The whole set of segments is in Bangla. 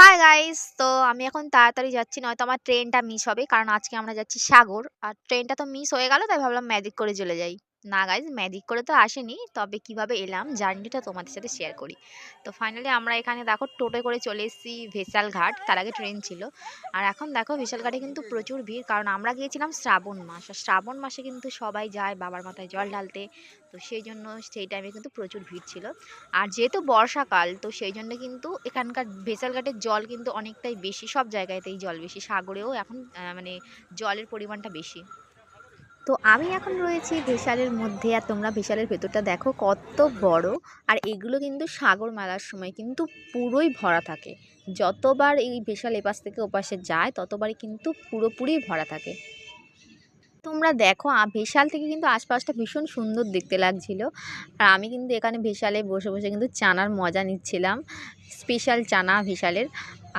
হাই গাইস, তো আমি এখন তাড়াতাড়ি যাচ্ছি, নয়তো আমার ট্রেনটা মিস হবে। কারণ আজকে আমরা যাচ্ছি সাগর, আর ট্রেনটা তো মিস হয়ে গেল, তাই ভাবলাম ম্যাজিক করে চলে যাই। না গাইস, ম্যাজিক করে তো আসেনি, তবে কিভাবে এলাম জার্নিটা তোমাদের সাথে শেয়ার করি। তো ফাইনালি আমরা এখানে দেখো টোটো করে চলে এসেছি ভেসাল ঘাট। তার আগে ট্রেন ছিল। আর এখন দেখো ভেসাল ঘাটে কিন্তু প্রচুর ভিড়, কারণ আমরা গিয়েছিলাম শ্রাবণ মাস, আর শ্রাবণ মাসে কিন্তু সবাই যায় বাবার মাথায় জল ঢালতে। তো সেই জন্য সেই টাইমে কিন্তু প্রচুর ভিড় ছিল। আর যেহেতু বর্ষাকাল, তো সেই জন্য কিন্তু এখানকার ভেসাল ঘাটের জল কিন্তু অনেকটাই বেশি, সব জায়গাতেই জল বেশি, সাগরেও এখন মানে জলের পরিমাণটা বেশি। তো আমি এখন রয়েছি ভেসালের মধ্যে, আর তোমরা ভেসালের ভেতরটা দেখো কত বড়। আর এগুলো কিন্তু সাগর মেলার সময় কিন্তু পুরোই ভরা থাকে। যতবার এই ভেসাল এপাশ থেকে ওপাশে যায়, ততবারই কিন্তু পুরোপুরি ভরা থাকে। তোমরা দেখো ভেসাল থেকে কিন্তু আশপাশটা ভীষণ সুন্দর দেখতে লাগছিল। আর আমি কিন্তু এখানে ভেসালে বসে বসে কিন্তু চানার মজা নিচ্ছিলাম, স্পেশাল চানা ভেসালের।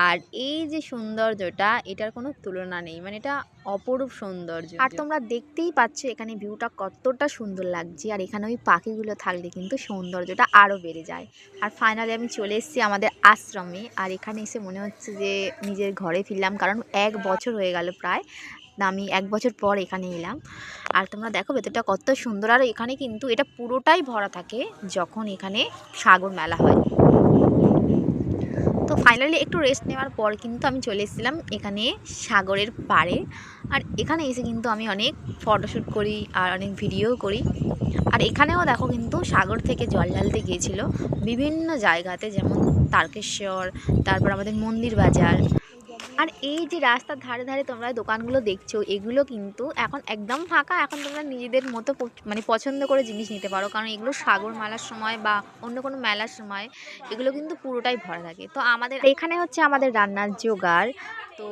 আর এই যে সৌন্দর্যটা, এটার কোনো তুলনা নেই, মানে এটা অপরূপ সৌন্দর্য। আর তোমরা দেখতেই পাচ্ছ এখানে ভিউটা কতটা সুন্দর লাগছে, আর এখানে ওই পাখিগুলো থাকলে কিন্তু সৌন্দর্যটা আরও বেড়ে যায়। আর ফাইনালি আমি চলে এসেছি আমাদের আশ্রমে, আর এখানে এসে মনে হচ্ছে যে নিজের ঘরে ফিরলাম, কারণ 1 বছর হয়ে গেল প্রায়। আমি 1 বছর পর এখানে এলাম। আর তোমরা দেখো ভেতরটা কত সুন্দর, আর এখানে কিন্তু এটা পুরোটাই ভরা থাকে যখন এখানে সাগর মেলা হয়। তো ফাইনালি একটু রেস্ট নেওয়ার পর কিন্তু আমি চলে এসেছিলাম এখানে সাগরের পাড়ে। আর এখানে এসে কিন্তু আমি অনেক ফটোশ্যুট করি আর অনেক ভিডিও করি। আর এখানেও দেখো কিন্তু সাগর থেকে জল ঢালতে গিয়েছিল বিভিন্ন জায়গাতে, যেমন তারকেশ্বর, তারপর আমাদের মন্দির বাজার। আর এই যে রাস্তার ধারে ধারে তোমরা দোকানগুলো দেখছো, এগুলো কিন্তু এখন একদম ফাঁকা। এখন তোমরা নিজেদের মতো মানে পছন্দ করে জিনিস নিতে পারো, কারণ এগুলো সাগর মেলার সময় বা অন্য কোনো মেলার সময় এগুলো কিন্তু পুরোটাই ভরা থাকে। তো আমাদের এখানে হচ্ছে আমাদের রান্নার জোগাড়। তো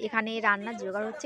এখানে রান্নার জোগাড় হচ্ছে